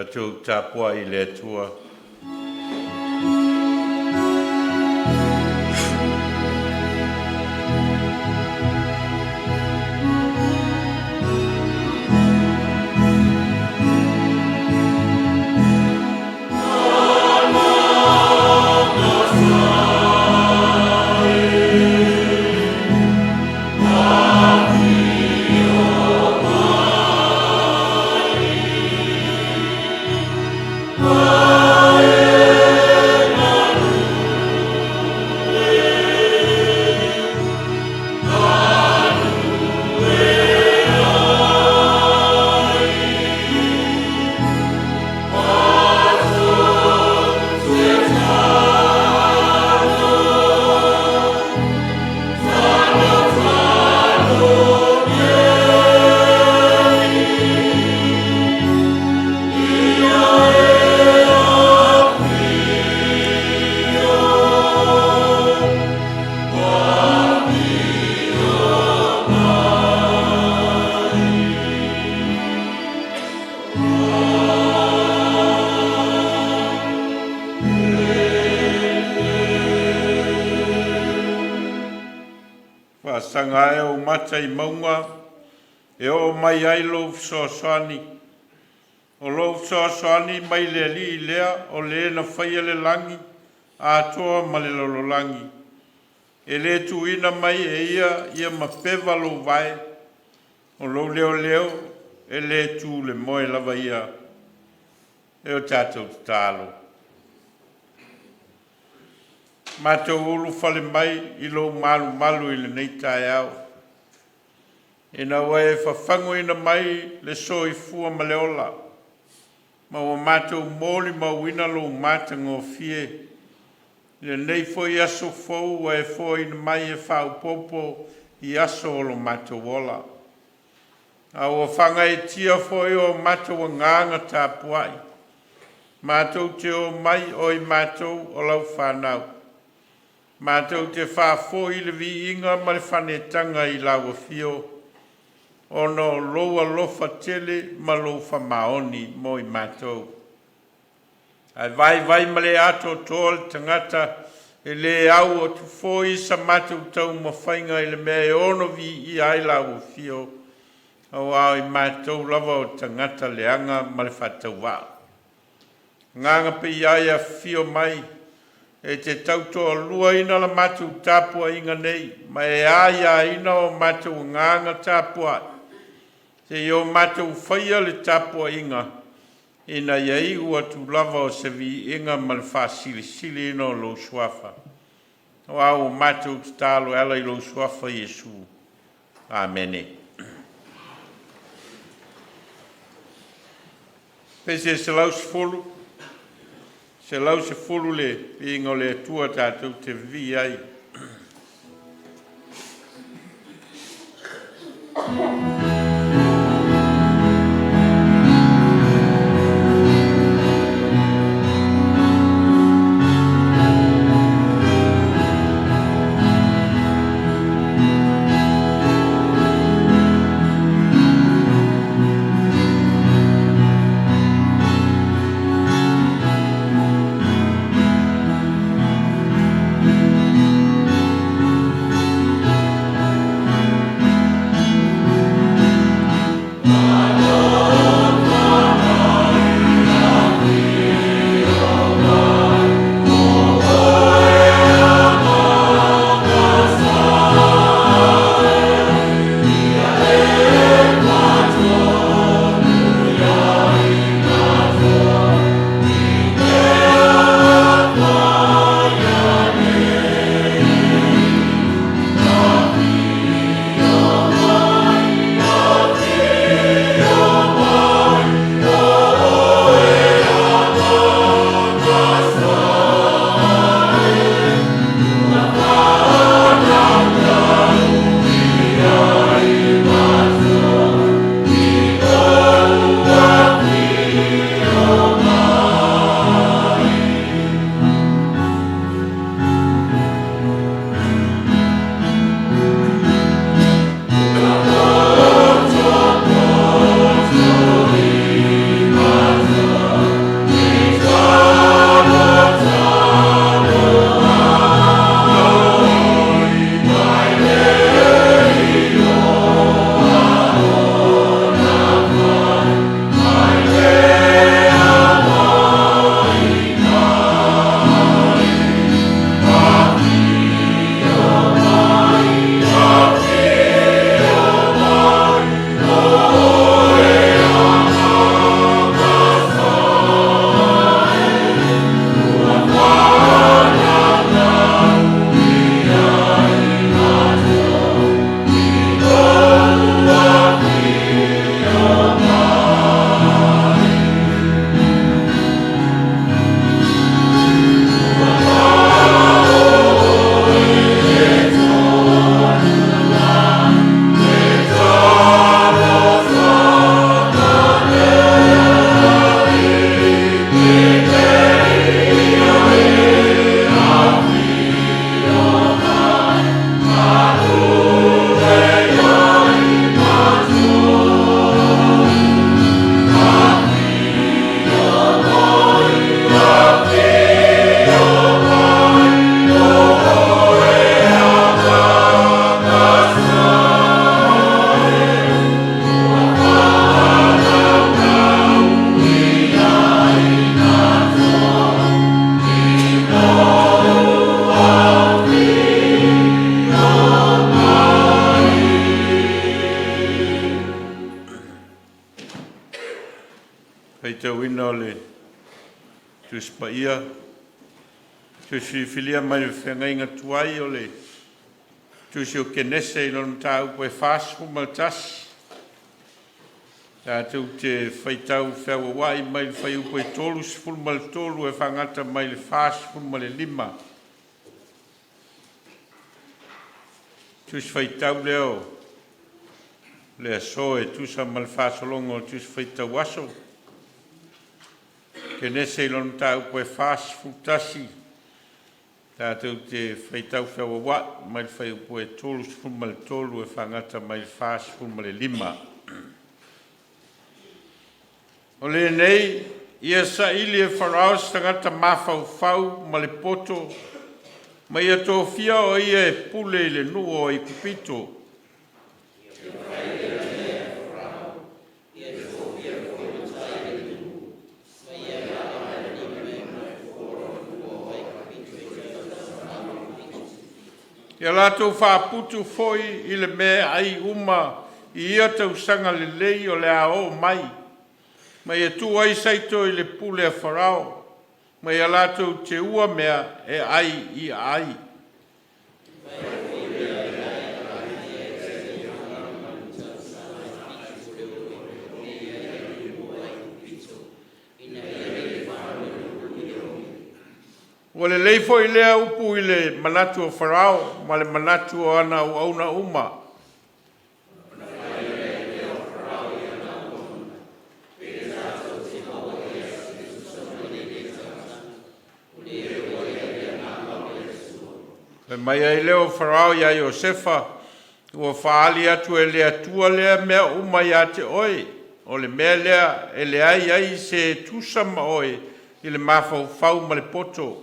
tu tapua I le tua. Sanga e o mata I maunga, e o mai ai lo soani. O lo soani mai le li lea, o le na whaia le langi, a toa ma le lololangi. E le tuina mai e ia ma pewa lo vai, o lo leo, e le tu le moe lava ia, e o tātou tālo. Mātou ulu whale mai I lo malu I le nei tae au. E na wae whawhango ina mai le soi fua ma le ola. Ma wa mātou mōli ma wina lo mātango fie. Le nei foi aso fau wae foi ina mai e whau popo I aso o lo mātou ola. A wa whanga e tia foi o mātou nganga tāpuai. Mātou te o mai oi mātou o lau whanau. Mātou te whāfo I le vi inga ma le whanetanga I lawa fio. Ono loa lofa tele ma lofa maoni mo I mātou. Ai vai ma le ato tōl tangata e le au o tu foi sa mātou tau ma whainga I le mea e ono vi I ai lawa fio. Au au I mātou lava o tangata leanga ma le whatau wā. Nganga pe ai a fio mai. E te tautoa lua ina la mātou tāpua inga nei, ma e aia ina o mātou nganga tāpua. Te o mātou whaia le tāpua inga, ina iai ua tu lava o se vi inga ma le whasili ina o lo suafa. O au mātou tālo ala I lo suafa Iesu. Amene. Pese se lau se folu. Se lau se fulu le, ingo le tua tātou te vi ai. Faitau ina o le Tusi paia. Tusi filia mai le whengai ngā tuai o le Tusi o Kenese i lona tāu koe whāsku maltas. Tātou te Faitau whiawa wai mai le whai upo e tolu sifuru ma le tolu e whangata mai le whāsku ma le 5. Tusi Faitau leo le aso e tusa ma le whāsolonga o Tusi Faitau aso. Kenese i lona tāu koe whāsku tasi. Tātou te Faitau whiawa wai mai le whai upo e tolu sifuru ma le tolu e whangata mai le whāsku ma le 5. O le nei, ia sa ili e whanau stangata mawhau ma le poto, ma ia tō fia o ia e pule i le nuo i kupito. Ia lātou whāputu foi i le mea ai uma i ia tau sanga le lei o le ao mai. Ma ia tu ai saito i le pule a wharao, ma ia lātou te ua mea e ai i ai. Wa le leifo i lea upu i le manatu o wharao, ma le manatu o ana o auna uma. Mai ai leo Farao ia Iosefa, ua whaali atu e lea tua lea mea uma ia te oe, o le mea lea e lea ai se tusama oe i le mawhau whau ma le poto.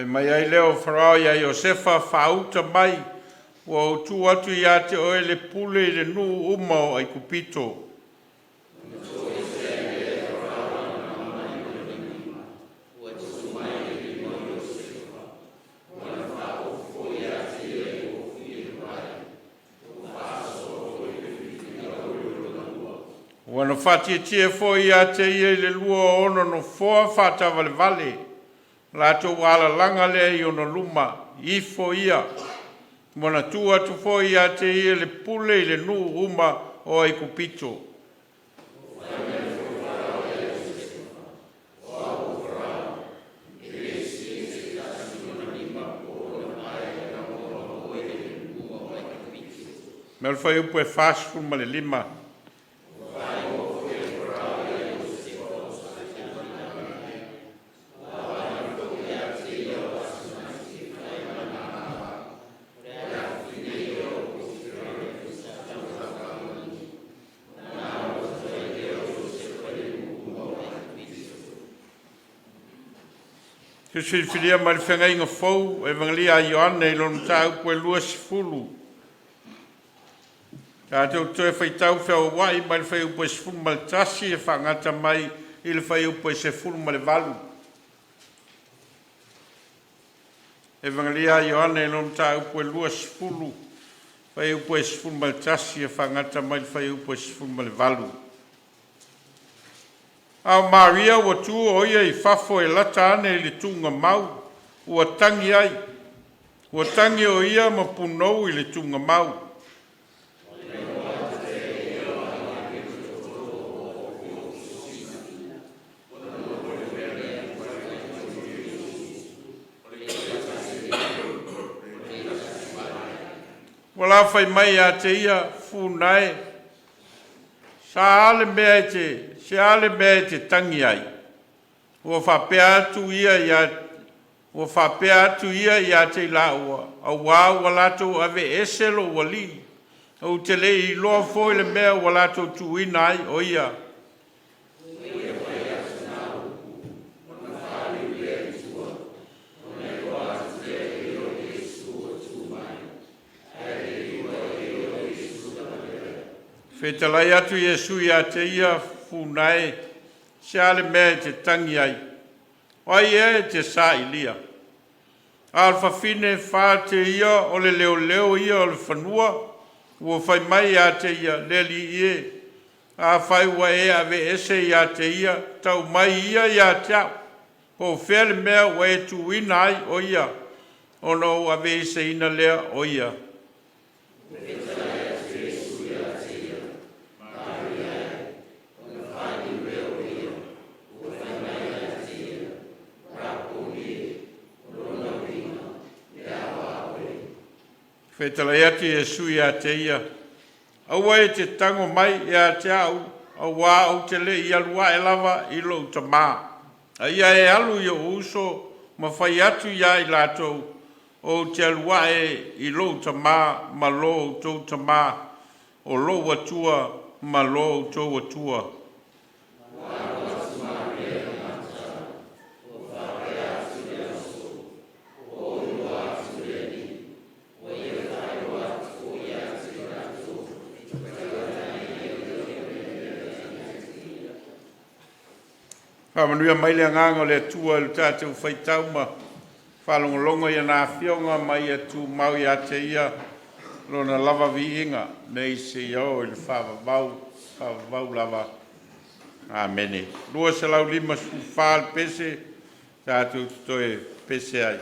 Mai ai leo Farao ia Iosefa whauta mai, ua o tu atu ia te oe le pule i le nu uma o ai kupito. Ua no whati e tia fo ia te ia i le lua ono no foa whata vale vale. Lato wala langa lea i ono luma, i fo ia. Manatu atu fo ia te ia le pule i le nu uma o ai kupito. Mel fai upo e whāsku ma le 5. Tusi filia ma le whengai ngā fau e vangalia Ioane i lona tāu koe 2. Tātou toe Faitau whiawa wai ma le whai upo e 10 ma le tasi e whangata mai i le whai upo e 10 ma le 8. E vangalia Ioane i lona tāu koe 2. Whai upo e 10 ma le tasi e whangata mai le whai upo e 10 ma le 8. Au Maria ua tu o ia I fafo e lata ane I le tunga mau, ua tangi ai. Ua tangi o ia ma punou I le tunga mau. Wala fai mai a te ia funae. Sa ale mea te se ale me te tangi ai. Ua whapea atu ia ia te la ua. Au wā lato ave eselo ua li. Au te le I loa foi le mea ua lato tu ina ai o ia. Whetalai atu Iesu ia te ia funai, se ale mea te tangi ai. Wai e te sa ilia. Alfa fine wha te ia o le leo leo ia o le whanua. Ua whai mai a te ia le li ie. A whai wa e a ve ese ia te ia. Tau mai ia ia te au. Po whele mea wa e tu ina ai o ia. Ono a ve ese ina lea o ia. Whetala ati e sui a te ia. Aua e te tango mai e a te au. Aua au te le i alua e lava i lo ta maa. A ia e alu i o uso ma whai atu ia i lātou. O te alua e i lo ta maa ma lo tau ta maa. O lo watua ma lo tau watua. Manuia mai le nganga le tua le tātou Faitau ma whalongolongo i ana whionga mai atu mau i ate ia lona lava vi inga nei se iau i le whawavau lava. Amene. Lua se lau lima su whal pese tātou toi pese ai.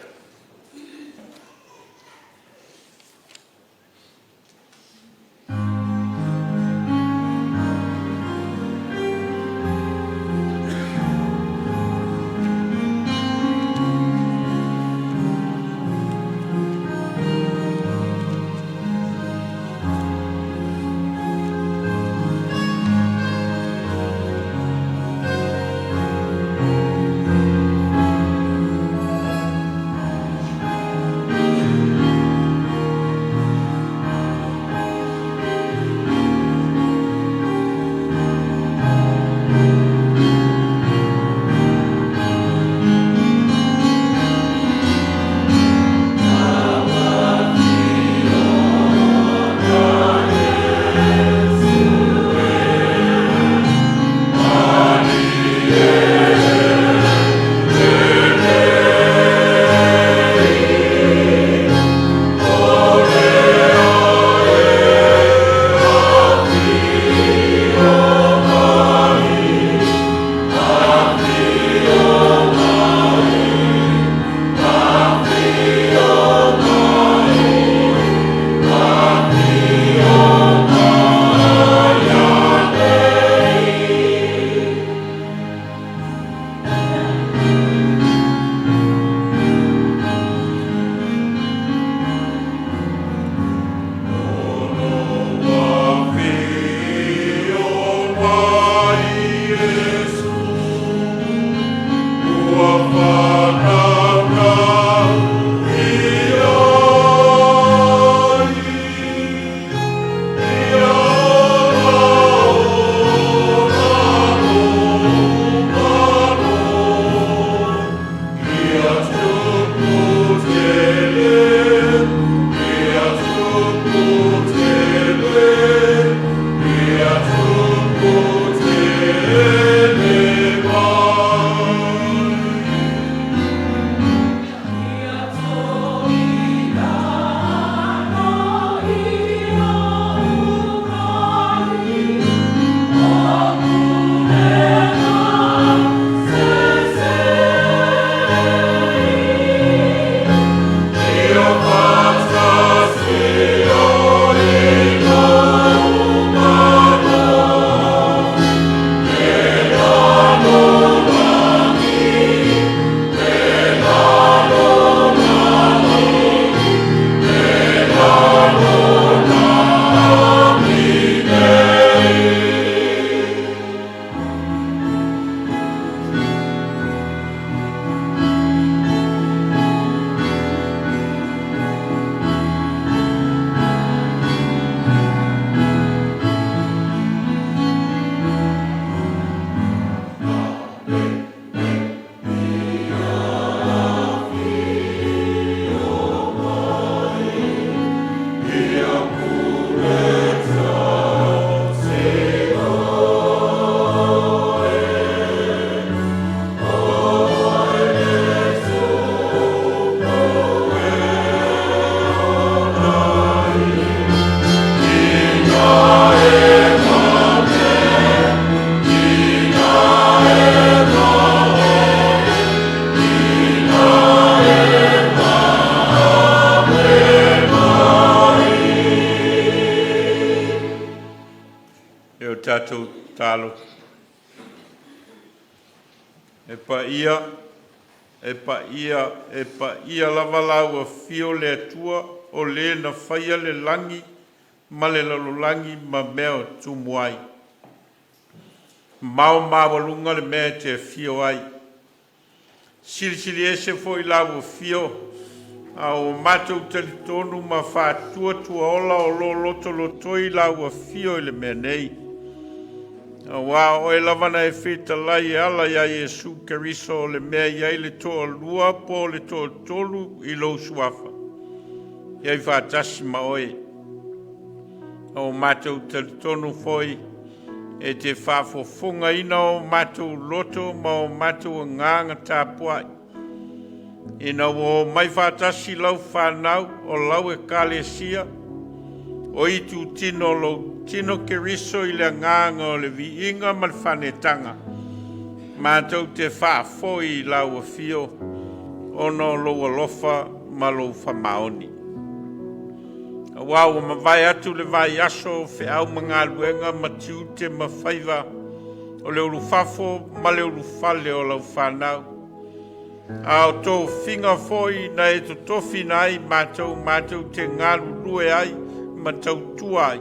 malo. E pa ia lava lau a fio le atua o le na whaia le langi ma le lalolangi ma mea tumuai. Mau mawalunga le mea te fio ai. Sili ese foi lau a fio a o matou talitonu ma whātua tua ola o lo lotoi lau a fio i le mea nei. Wa o e lavana e fita lai ala ya Yesu Keriso le mea iai le toa lua po le toa tolu i lo suafa. Iai whātasi ma oe. O matou talitonu foi e te whāfofonga ina o matou loto ma o matou nganga tāpuai. Ina o mai whātasi lau whanau o lau e kālesia o i tu tino lo tino Keriso i le nganga o le viinga ma le whanetanga. Mātou te whaafoi lau a fio ono lo alofa ma lo whamaoni. Wau ma vai atu le vai aso fe au mga luenga ma tiu te ma whaiva o le urufafo ma le urufale o lau whanau. Ao tō whinga foi na e to tofi nai mātou te ngaru lue ai ma tau tuai.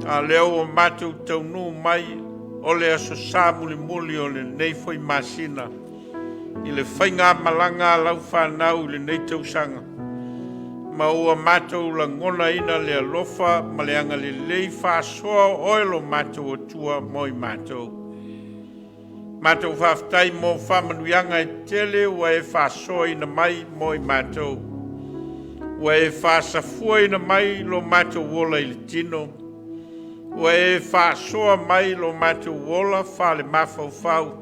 A leo o matou tau nu mai o le aso sāmuli muli o le nei foi masina. I le whainga malanga lau whanau i le nei tau sanga. Ma ua matou la ngona ina le alofa ma le anga le lei whāsoa oelo matou o tua moi matou. Matou whaftai mo whamanuianga e tele ua e whāsoa ina mai moi matou. Ua e whāsafua ina mai lo matou wola i le tino. Ua e whāsoa mai lo matou wola whale mawhau.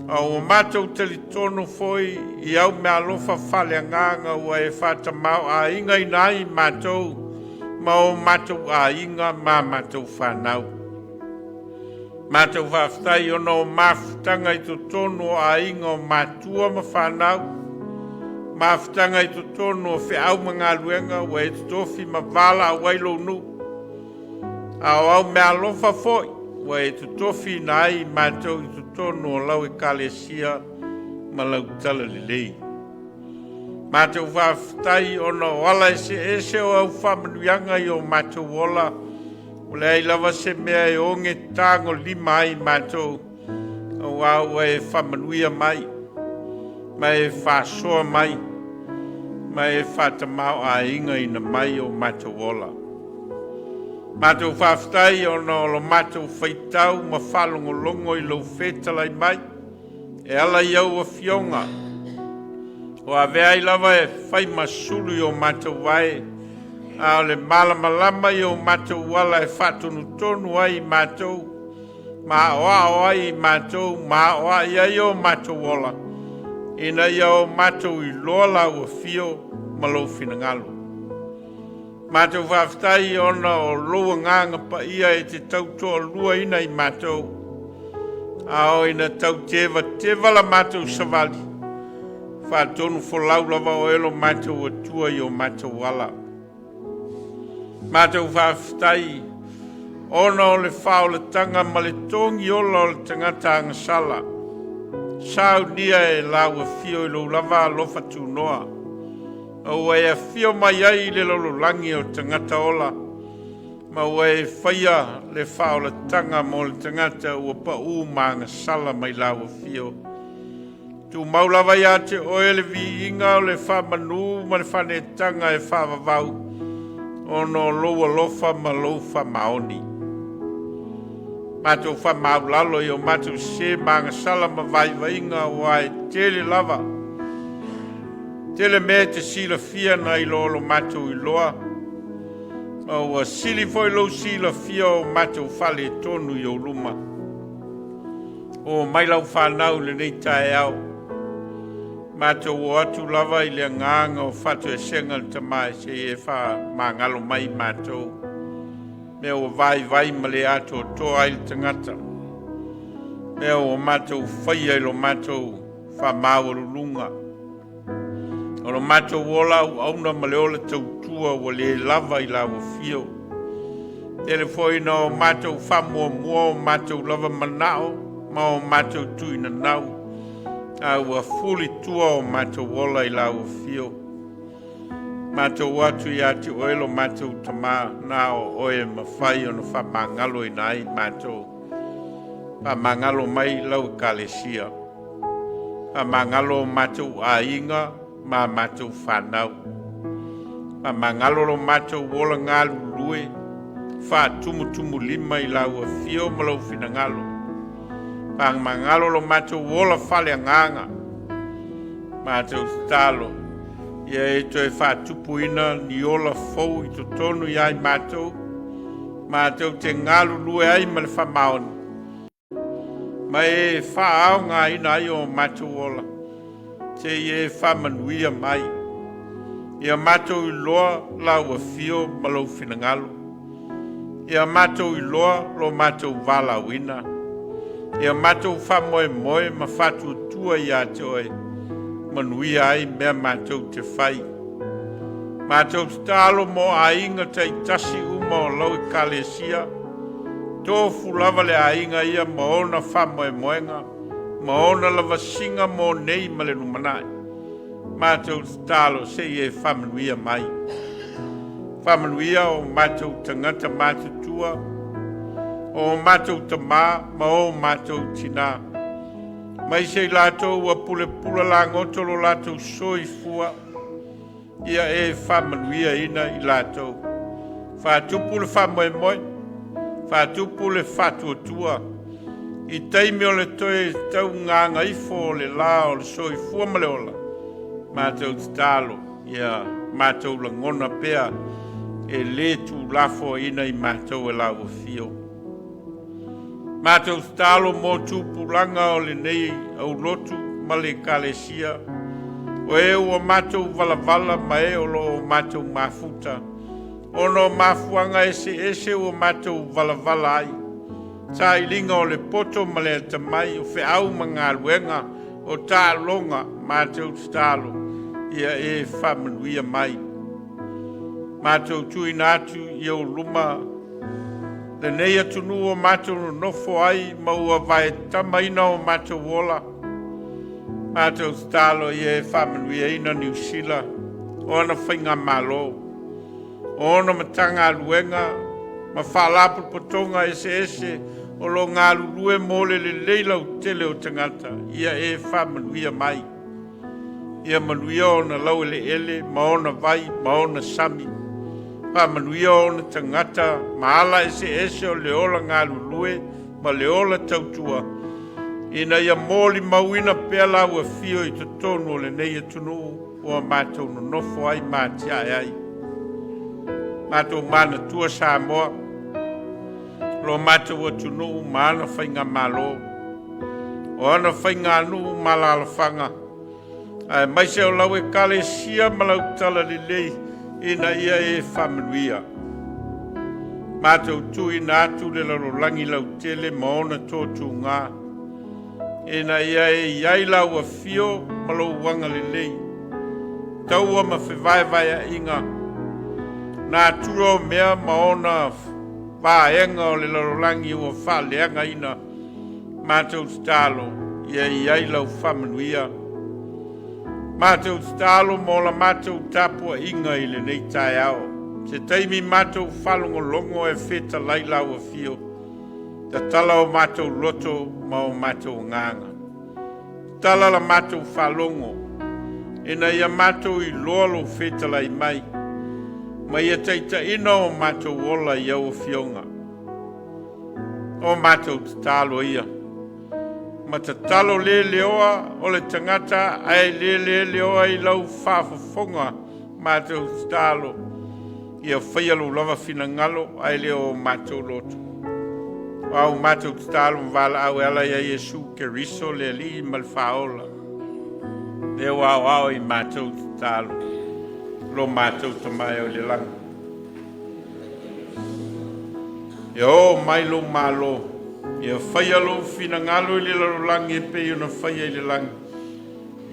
O matou telitono foi i au me alofa whale anganga ua e whātamau a inga inai matou. Ma o matou a inga ma matou whanau. Matou whaftai ono o mawhitanga i to tono a inga o Matua ma whanau. Mawhitanga i to tono o whi au mga luenga ua e tofi ma wala a wailo nu. Au me alofa foi, ua e tofi na ai matou i tono o lau e kālesia ma lau tala le lei. Matou whaftai ono wala ese o au whamanuianga i o matou wola. Ule ai lava se mea e onge tango lima ai matou. Au au e whamanuia mai. Ma e whasoa mai. Ma e whatamau a inga ina mai o matou wola. Matou whaftai ono lo matou Faitau ma whalongolongo i lau whetalai mai. E ala iau a fionga. O a vea i lava e whai masulu o matou wae. A le malamalama i o matou wala e whatonu tonu ai matou. Ma oa ai matou, ma oa i o matou wala. Ina i o matou i loa lau a fio ma lau finangalo. Matou whaftai ona o loa nganga pa ia e te tautoa lua ina i matou. A o ina tau teva la matou savali. Whatonu fo lau lava o elo matou o tua i o matou wala. Matou whaftai ona o le whaoletanga ma le tongi ola o le tangata angasala. Sauniga e lau a fio i lo lava alofa tu noa. O e a fio mai ai le lololangi o tangata ola. Ma o e whaia le whaoletanga mo le tangata ua pa ma angasala mai lau a fio. Tu maulawa ia te oe le vi inga o le whamanu ma le whanetanga e whavavau. Ono loa lofa ma lofa maoni. Matou whamaulalo i o matou se mangasala ma vaivainga wa e tele lava. Tele me te sila fia na i lolo matou Iloa. O sili foi lo sila fia o matou fale tonu i o luma. O mai lau whanau le nei tae au. Matou o atu lava i le nganga o whatu e senga le tamai se e wha mangalo mai matou. Me o vai ma le ato o toa i le tangata. Me o matou whaia i lo matou wha mawarulunga. O lo matou wola au auna ma le ole tautua o le lava i lawa fio. Ele foi no matou famo mo matou lava manao ma matou tuina nau a ua fuli tua o matou wola I lau fio matou watu ia te oelo matou tama na o oe mawhai o no whamangalo I nai matou whamangalo mai lau kalesia whamangalo matou a inga ma matou whanau whamangalo lo matou wola ngalu lue fa tumu lima I lau fio malau finangalo pang mangalo lo matou wola fale nganga matou stalo ia e toi fa tupu ina ni ola fou I totonu ia I matou te ngalu lue ai ma le whamaon ma e fa au ngā ina ai o matou wola te e whamanuia mai ia matou Iloa lau fio malau finangalo ia matou Iloa lo matou Vailaau ina ia matou whamoe ma whatu tua ia te oe manuia ai mea matou te whai matou stalo mo a inga tei tasi uma o lau kalesia tofu lava le a inga ia ma ona whamoenga ma ona lava singa mo nei ma le numanai matou stalo se e whamanuia mai whamanuia o matou tangata matutua o matou tama ma o matou tina mai se latou ua pulepula lagoto lo latou soifua ia e whamanuia ina I latou whatupu le whamoemoe whatupu le whatuatua I teimi o le toe tau nganga ifo o le la o le soifua ma le ola matou stalo ia matou langona pea e le tu lafo ina I matou e lau fio matou stalo mo tupulanga o le nei au lotu ma le kalesia o e ua matou valavala ma e o lo matou mafuta ono mafuanga ese ua matou valavala ai sa ilinga o le poto ma le tamai o fe au manga luenga o ta longa matou stalo ia e whamanuia mai matou tuina atu I o luma le nei atunu o matou nofo ai ma ua vai tamaina o matou wola matou stalo ia e whamanuia ina New Zealand ona whainga malo ona matanga luenga ma whalapu potonga ese o lo ngā lulue mole le leilau tele o tangata ia e whamanuia mai ia manuia ona lau ele ma ona vai ma ona sami whamanuia ona tangata ma ala ese o le ola ngā lulue ma le ola tautua ina ia moli mauina pea lau fio I totonu o le nei atunu o matou no nofo ai matia ai matou Manatu Samoa lo matou atunu ma ana whainga malo o ana whainga anu malalawhanga mai se o lau e kalesia ma lau tala lelei ina ia e whamanuia matou tu ina atu le larolangi lau tele ma ona tōtu ngā ina ia e iai lau a fio ma lau wanga lelei taua ma whewaiwai a inga nā turo mea ma ona whaenga o le larolangi ua whaleanga ina matou stalo ia iai lau whamanuia matou stalo mo la matou tapua inga I le nei tai ao se taimi matou whalongolongo e wheta lai lau a fio ta tala o matou loto ma o matou nganga tala la matou whalongo ina ia matou Iloa lo wheta lai mai ma ia teita ina o matou ola I au fionga o matou stalo ia ma ta talo le leoa o le tangata ai le leoa I lau whafafonga matou stalo ia whaialo lava finangalo ai leo matou lotu au matou stalo Vailaau ala ia Yesu keriso le li mal faola le au I matou stalo lo matou tamai o le langa e o mai lo malo ia whaialo finangalo I le larolangi e pei ona whaia I le langi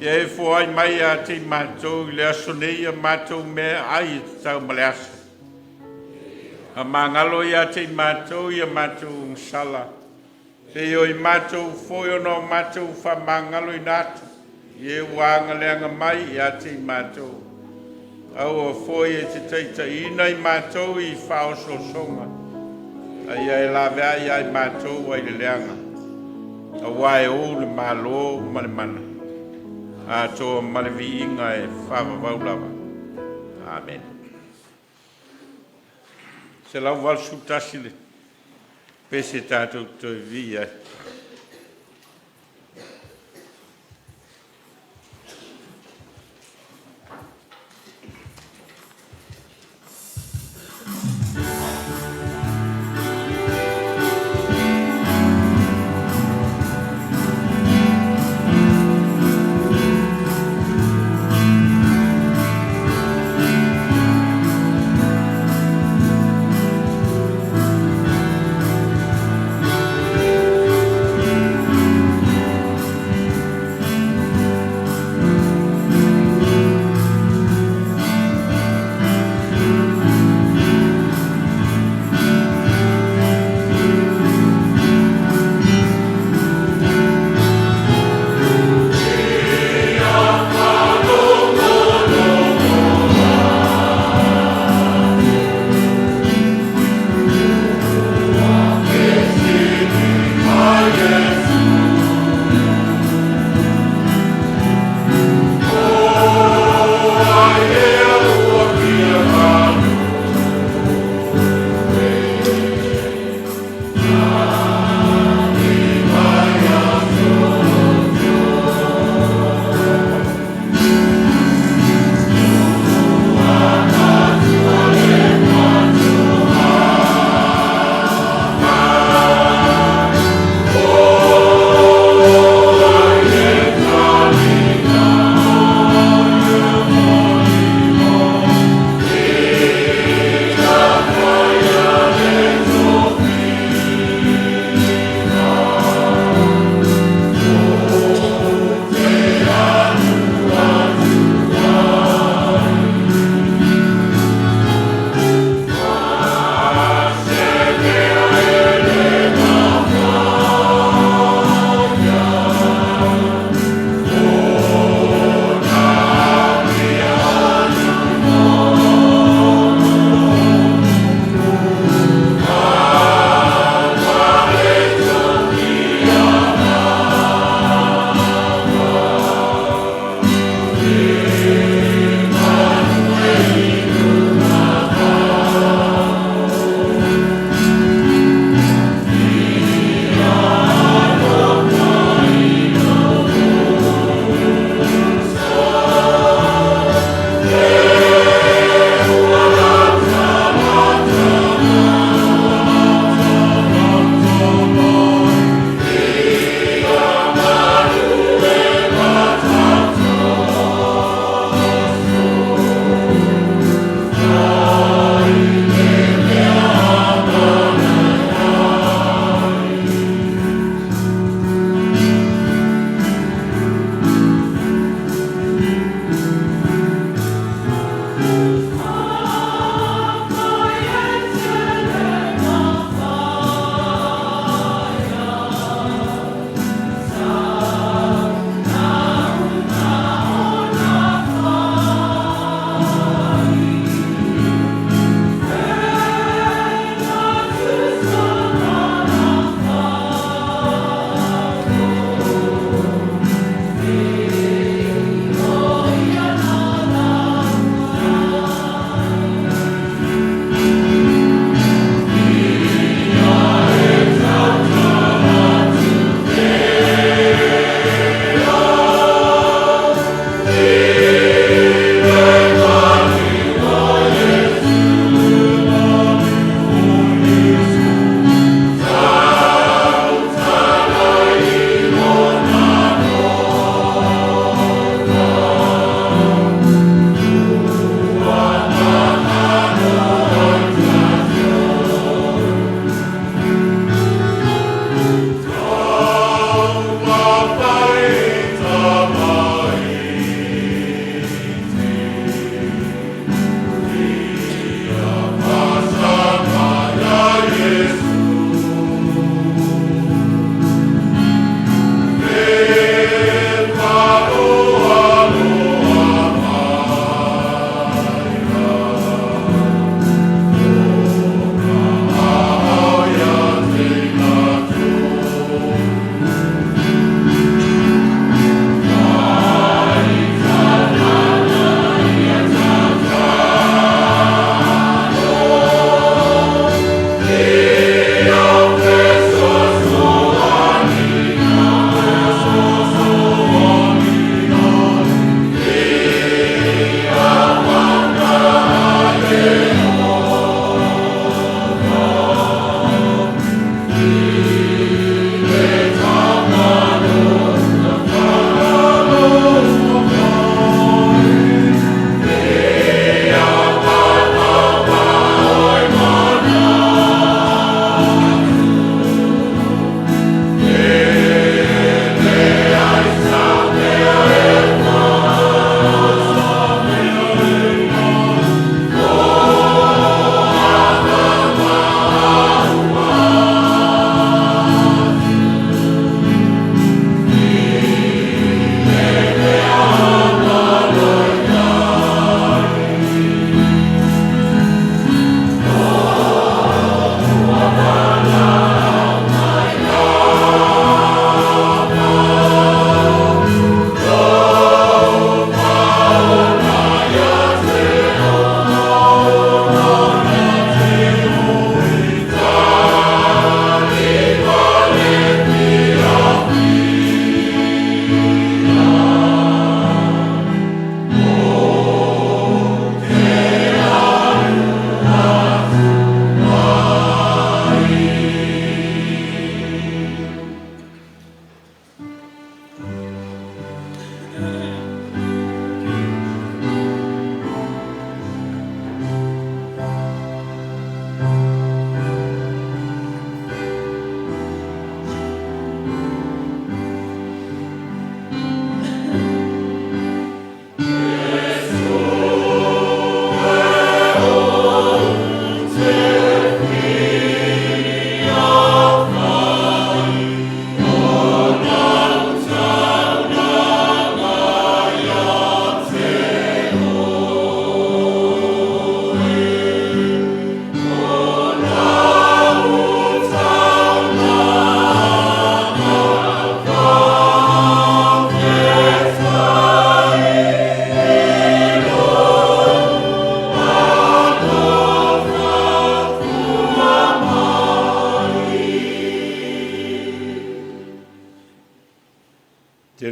ia e fo ai mai a te matou I le aso nei a matou mea ai e tau male aso A mangalo ia te mātou ia mātou sala. Te o I mātou foi o no mātou wha mangalo I nātu. Ie wānga leanga mai ia te mātou. Au o foi e te teita ina I mātou I whaoso songa. A ia e la vea ia I mātou ai le leanga. A wae o le malo male mana. A toa male vi inga e whawa vaulawa. Amen. Se lau wal sutasile. Pese tātou toi vi ai.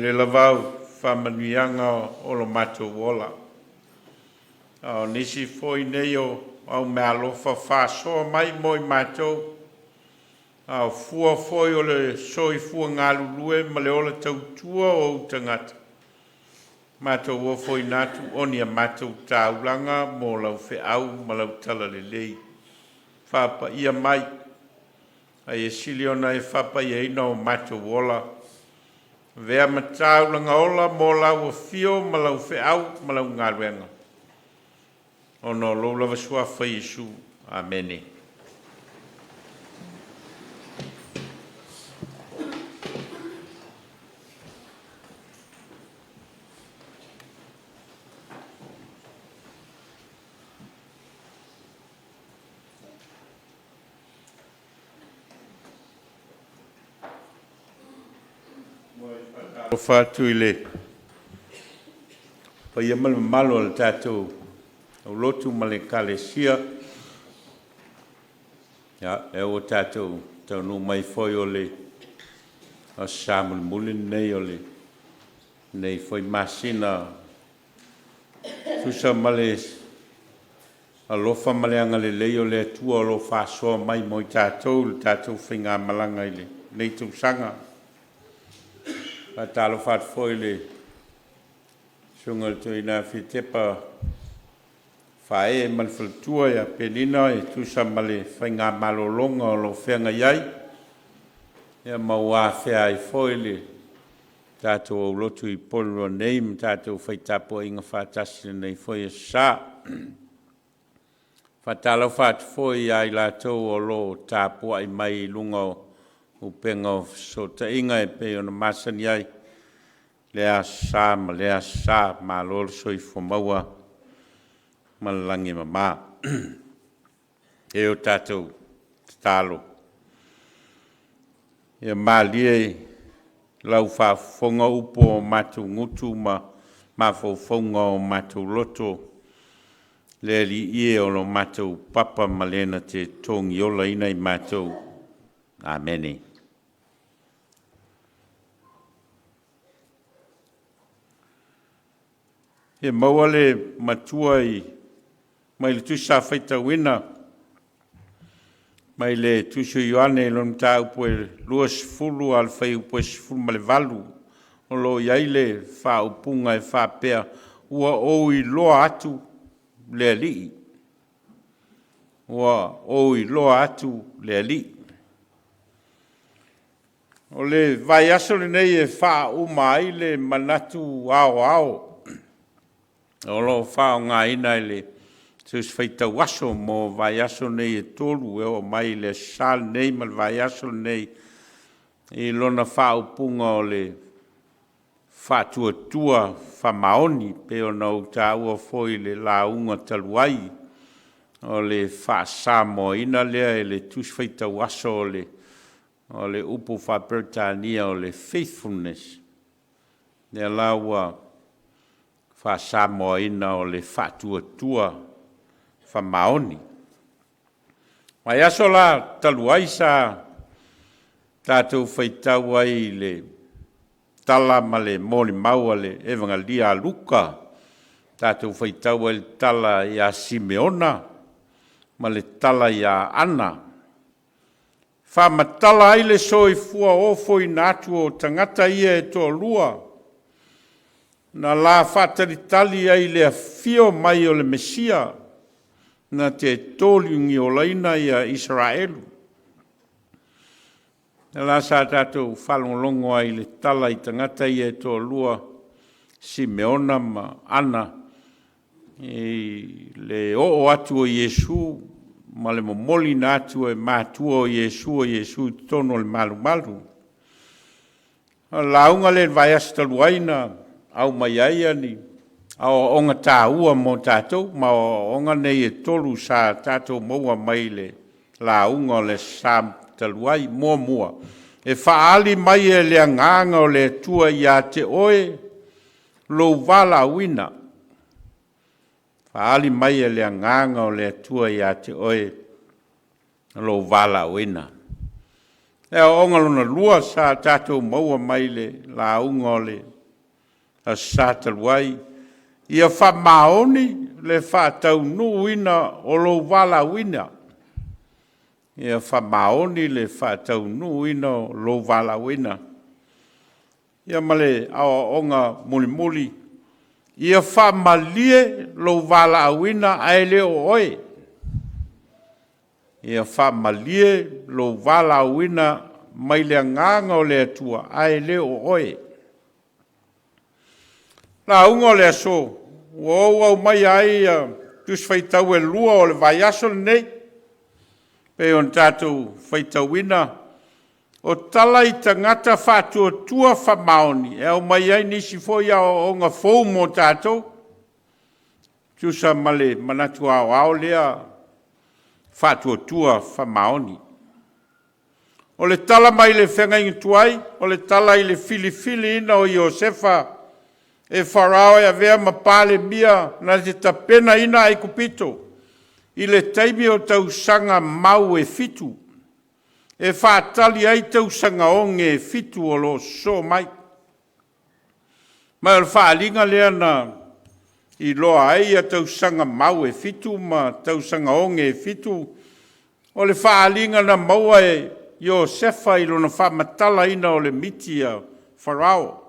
le lavau whamanuianga o lo matou wola. O nisi foi nei au mea alofa whasoa mai moi matou. Au fua foi o le soi fua ngalulue ma le ola tautua o tangata. Matou o foi natu oni a matou taulanga mo lau au ma lau tala le lei. Whapa ia mai. Ai e sili ona e whapa ia ina o matou wola. Vea mataulanga ola mo lau o fio ma lau au ma lau ngaruenga. Ono lo lava sua fa Yesu. Amen. O fatu ile. Pa ia malo al tatou. O Lotu ma le kalesia. Ya, e o tatou tau no mai foi o le a samul mulin nei o le nei foi masina tusa ma le alofa ma le anga le lei o le atua o lo fasoa mai mo i tatou whinga malanga ile nei tu sanga pa talo fat foi le sungal tu ina fitepa fae mal faltua ya penina e tusa male whainga malolonga o lo whenga iai. Ia maua whea i foile. Tātou au Lotu i Porirua nei, tātou whaitapo inga whātasi nei foia sā. Whātalo whātu foi ai lātou o lo tāpua i mai lunga o penga o sota inga e pe ona masani ai. Lea sā ma lolo soi fomaua. Malangi mama. E o tātou tālo. E malie lau whafonga upo o matou ngutu ma whafonga o matou loto. Le li ie o lo matou papa malena te tongi ola ina i matou. Amene. E maua le matua i mai le Tusi Faitau ina, mai le Tusi Ioane lon tā upo e 2 al whai upo e 10 ma le valu, o lo iai le wha upunga e wha pea, ua o Iloa atu le ali. Ua o Iloa atu le ali. O le vai aso le nei e wha umai le Manatu ao. O lo wha o ngā ina le Tusi Faitau aso mo vai aso nei e tolu e o mai le sal nei ma vai aso nei e lona wha upunga o le wha tua wha maoni pe o nau tā ua foi le launga taluai o le wha samo ina lea e le Tusi Faitau aso o le upu wha Britania o le faithfulness le laua wha samo ina o le wha tua wha maoni. Mai aso la taluai sa tātou whaitau ai le tala ma le mōli maua le evangalia Luka. Tātou whaitau ai le tala ia Simeona ma le tala ia Ana. Wha matala ai le soifua o foi natu o tangata ia e toa lua. Na la whataritali ai le fio mai o le Mesia. Na te tōliungi o laina ia Israelu. Na la sa tātou whalongolongo ai le tala i tangata ia e toa lua Simeona ma Ana. E le o atu o Yesu ma le momoli na atu e Matua o Yesu tono le malu. Launga le vai astaluaina au mai ai ani. Ao onga tā ua mo tātou, ma onga nei e tolu sa tātou maua mai le launga o le sa taluai mua. E whaali mai e le nganga o le tua ia te oe, lo Vailaau ina. Whaali mai e le nganga o le tua ia te oe, lo Vailaau ina. E onga lona lua sa tātou maua mai le launga o le a sataluai. Ia whamaoni le whātau nuina o lo Vailauina. Ia whamaoni le whātau nuina o lo Vailauina. Ia male awa onga muli muli. Ia whamalie lo Vailauina ai leo oe. Ia whamalie lo Vailauina mai le nganga o le atua ai leo oe. La unga o le aso, au mai ai Tusi Faitau e lua o le vai aso nei, pe on tātou Faitauina, o tala i tangata whātua tua whamaoni, e au mai ai nisi foi o ngā fōu mō tātou, tusa male manatu au lea whātua tua whamaoni. O le tala mai le whengai tuai, o le tala i le fili ina o Iosefa, e Farao e avea mapale mia na te tapena ina ai kupito. I le taimi o tausanga mau e fitu. E whaatali ai tausanga onge e fitu o lo so mai. Mai o le whaalinga lea na Iloa ai a tausanga mau e fitu ma tausanga onge e fitu. O le whaalinga na maua e Iosefa i lona whamatala ina o le miti a Farao.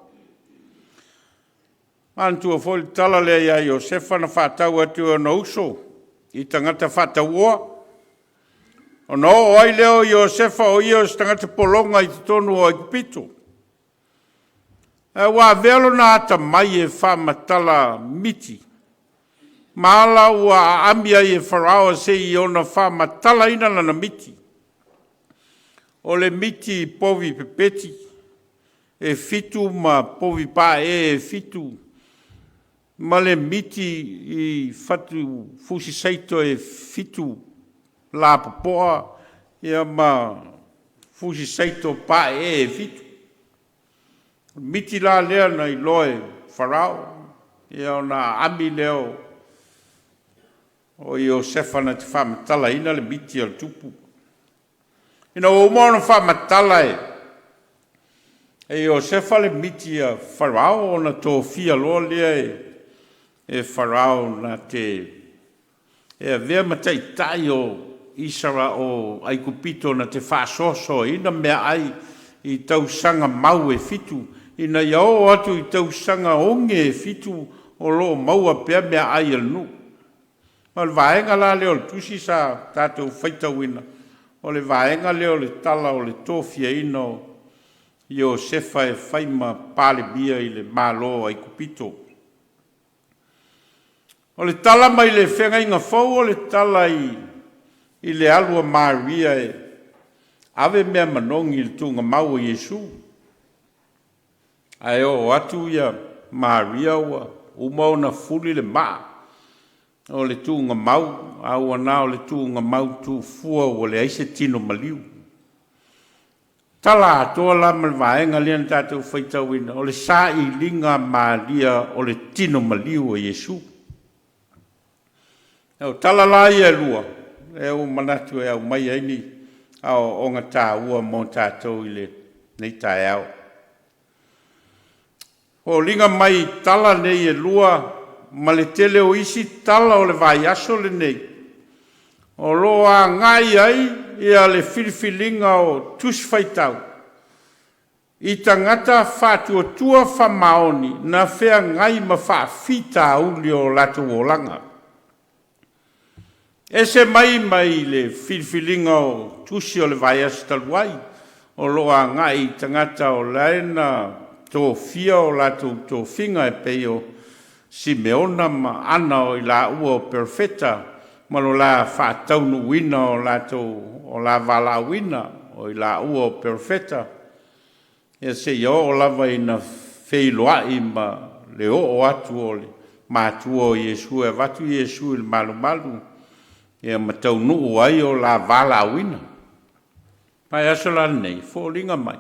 Manatu foi tala le ia Iosefa na whātau atu o nauso, i tangata whātaua. O no oi leo Iosefa o ia o tangata polonga i tonu o Egipito. E wā velo na ata mai e whamatala miti. Maala ua ambia i e Farao se i ona whamatala ina na miti. O le miti povi pepeti, e fitu ma povi pa e fitu. Ma le miti i fatu fusi saito e fitu la popoa, ia ma fusi saito pa e fitu. Miti la lea na Iloa e Farao, ia ona ami leo o Iosefa na te whamatala ina le miti al tupu. Ina o moana whamatala e Iosefa le miti a Farao ona tō fia loa lea e Farao na te e avea matai tai o Isara o Aikupito na te whāsoso ina mea ai i tausanga mau e fitu. Ina iao atu i tausanga onge e fitu o lo maua pia mea ai alnu. O le vaenga la leo le tusi sa tātou Faitauina. O le vaenga leo le tala o le tōfia ina o Iosefa e whaima pāle bia i le mālo Aikupito. O le tala mai le whenga inga whau o le tala i le alua Maria e ave mea manongi le tunga mau Iesu. Ai o atu ia Maria ua umau na fuli le maa. O le tunga mau, au ana o le tunga mau tu fua o le aise tino maliu. Tala atoa la malvaenga lian tātou Faitauina, o le sa i linga Maria o le tino maliu o Iesu. E o tala la ia lua, e o manatu e au mai aini, ao onga tā ua mō tātou i le nei tae au. O linga mai tala nei e lua, ma le tele o isi tala o le vai aso le nei. O loa ngai ai, ia le filifilinga o Tusi Faitau. I tangata whātua tua whamaoni, na whea ngai ma whaafita uli o latu o langa. Ese mai le filifilinga o Tusi o le vai aso taluai, o loa ngai tangata o laena tō fia o latu tō whinga e peio Simeona ma ana o i la ua o perfeta, ma lo la whātaunu wina o latu o la Vailaau wina o i la ua o perfeta. E se i o lava ina wheiloai ma le o atu o le Matua o Iesu e watu Iesu i le malu malu. E matau nuu ai o la Vailaau wina. Pai aso la nei, fōlinga mai.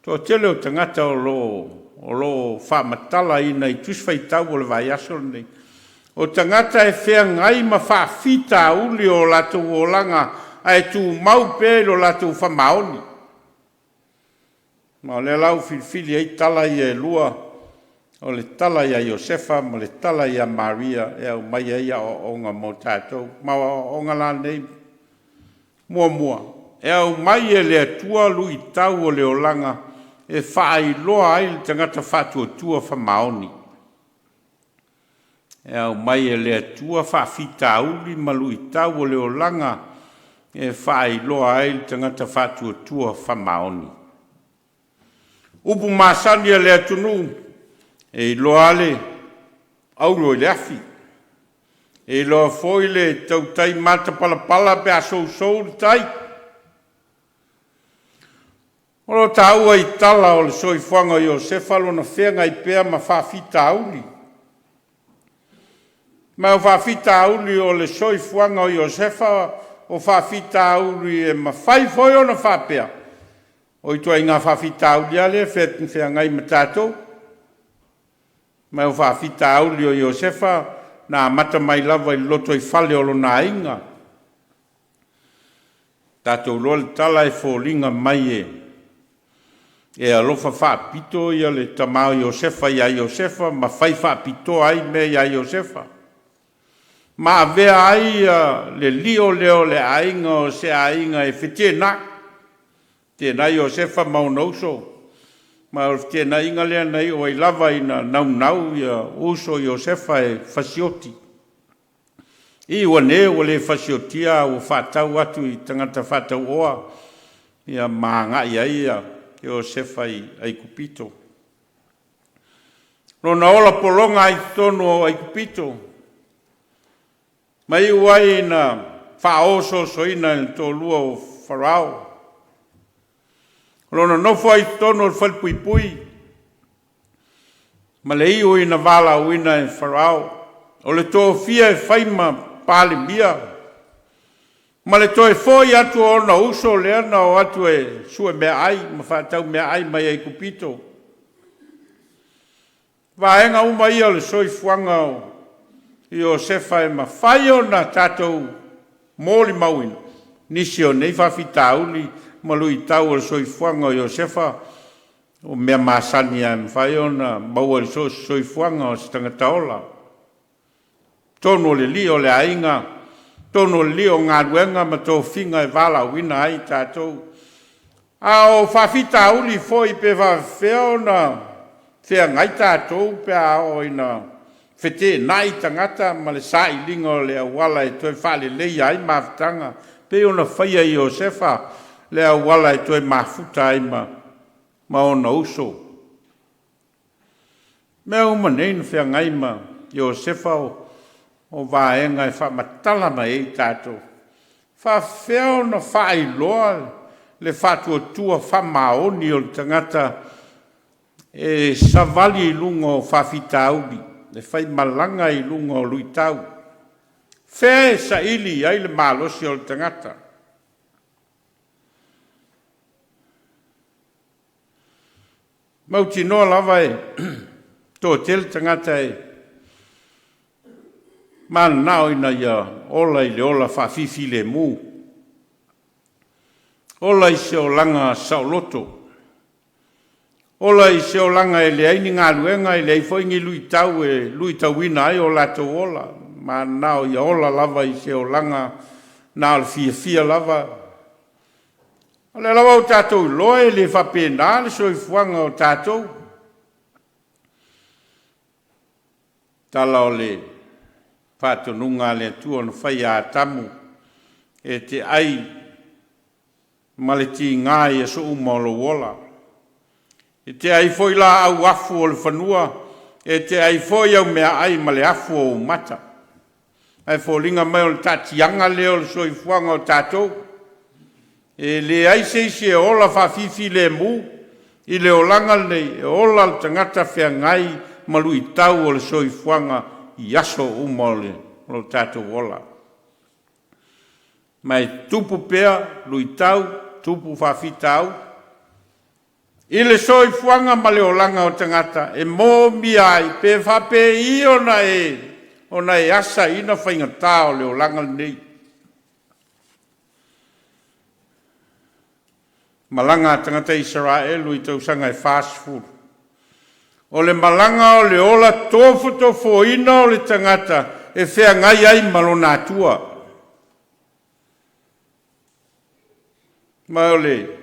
Tō tele o tangata o lo whamatala ina i Tusi Faitau o le vai aso nei. O tangata e whea ngai ma whaafita uli o latu o langa ai tu mau pe o latu whamaoni. Ma le lau filfili ei tala i e lua o le tala ia Iosefa, ma le tala ia Maria, e au mai ia o onga mo tātou, ma o onga la nei, mua. E au mai e le atua lui tau o le olanga, e whaai loa ai le tangata whatua tua whamaoni. E au mai e le atua whaafita auli ma lui tau o le olanga, e whaai loa ai le tangata whatua tua whamaoni. Upu masani e le atunu, e loa le aulo le afi. E loa foi le tautai mata pala pe a sou le tai. O lo taua i tala o le soifuanga o Iosefa lona whenga i pea ma whaafita auli. Ma o whaafita auli o le soifuanga o Iosefa o whaafita auli e ma whai foi o na whapea. O i tua inga whaafita auli ale whenga i matatou. Ma o whaafita auli o Iosefa na mata mai lava i loto i whale o lona inga. Tātou loa le tala e fōlinga mai e. E alofa whaapito ia le tamao Iosefa ia Iosefa, ma whai whaapito ai me ia Iosefa. Ma avea ai le lio leo le ainga o se ainga e whetena. Tēnā Iosefa mauna uso. Ma o tēnā inga lea nei o i lava ina nau ia uso Iosefa e whasioti. Ioane o le whasiotia o whatau atu i tangata whatau oa. Ia maanga ia Iosefa ai kupito. Rona ola polonga ai tono ai kupito. Mai uai na whaoso soina i tō lua o Farao. Rona nofo ai tono o whalpuipui. Ma le iu ina Vailaau ina e Farao. O le tō fia e whaima pāle mia. Ma le toe foi atu o na uso le ana o atu e sue mea ai, ma whaatau mea ai mai ai kupito. Vaenga uma ia le soifuanga o Iosefa e ma whai o na tātou mōli mauina. Nisi o nei whawhita auli ma lui tau o le soifuanga o Iosefa o mea masani a mwhai o na maua le soifuanga o stangata ola. Tono le li o le ainga. Tono lio ngā ruenga ma tō whinga e Vailaau ina ai tātou. A o whawhita uli foi pe whawheo na whea ngai tātou pe a o ina whete nai tangata ma le sai linga o le awala e toi whale lei ai mawhtanga. Pe ona whaia Iosefa le awala e toi mawhuta ai ma ona uso. Mea uma neina whea ngai ma Iosefa o vaenga e whamatala mai e tātou. Whawheo na whaailoa le whatua tua whamaoni o le tangata e savali i lunga o whawhita auli. Le whai malanga i lunga o lui tau. Whea sa ili ai le malosi o le tangata. Mauti noa lava e tō tel tangata e man nao ina ia ola i le ola whawhiwhi le mū. Ola i se o langa sao Lotu. Ola i se o langa e le aini ngā luenga e le aifoingi lui tau ina ai o lato ola. Man nao ia ola lava i se o langa nā le fia lava. Le lava o tātou loe le whapena le soifuanga o tātou. Tala o le whātonunga le tua no whai a tamu e te ai maleti ngai e so umalo wola. E te ai foi la au afu o le whanua e te ai foi au mea ai ma le afu o mata. Ai fōlinga mai o le tatianga leo le soifuanga o tātou. E le ai seisi e ola whawhiwhi le mū i le olanga nei e ola le tangata whea ngai malui tau o le soifuanga i aso umole o tātou wola. Mai tupu pea, lui tau, tupu whawhitau. I le soifuanga ma le olanga o tangata, e mō mi ai, pe whape i ona e asa ina whaingatā o le olanga nei. Malanga tangata Israel, lui tau sanga e fast food. O le malanga o le ola tofo ina o le tangata e whea ngai ai malona atua. Ma o le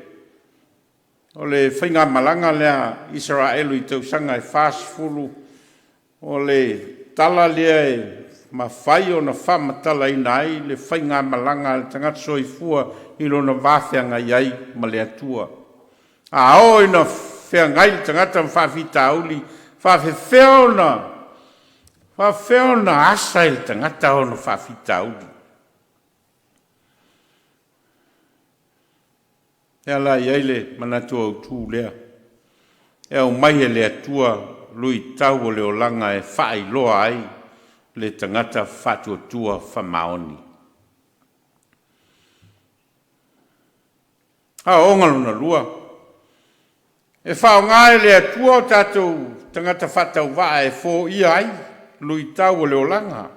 whainga malanga lea Israelu i tausanga e whaasifulu o le tala lea e mawhai o na whamatala ina ai le whainga malanga le tangata soifua i lona wāwhianga iai ma le atua. A o ina whea ngai le tangata mwhawhita auli whawhewheo na asa i le tangata o na whawhita auli. E ala iai le Manatu Autu lea. E au mai e le atua lui tau o le olanga e whai loa ai le tangata whatuatua whamaoni. A ongaluna lua. E whao ngai le atua o tātou tangata whatau waa e fō ia ai lui tau o le olanga.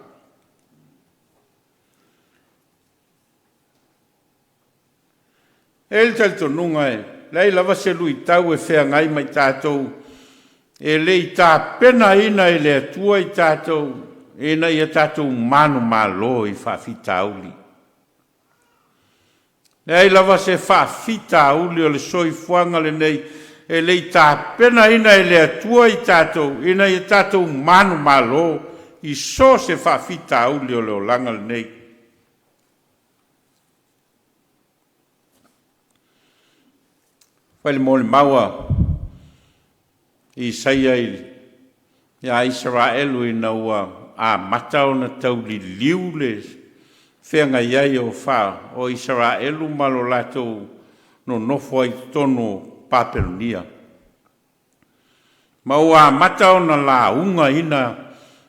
E le talito nunga e, lei lava se lui tau e whea ngai mai tātou, e le i tā pena ina e le atua i tātou, e na ia tātou manu malo i whawhita auli. Lei lava se whawhita auli o le soifuanga le nei, e le i tā pena ina e le atua i tātou, e na ia tātou manu malo i so se whawhita auli o le olanga le nei. Whaile mōle maua i saia i a Israelu i naua a matao na tau li liu le whenga iai o wha o Israelu malo lato no nofo ai tono Papelonia. Maua a matao na la unga ina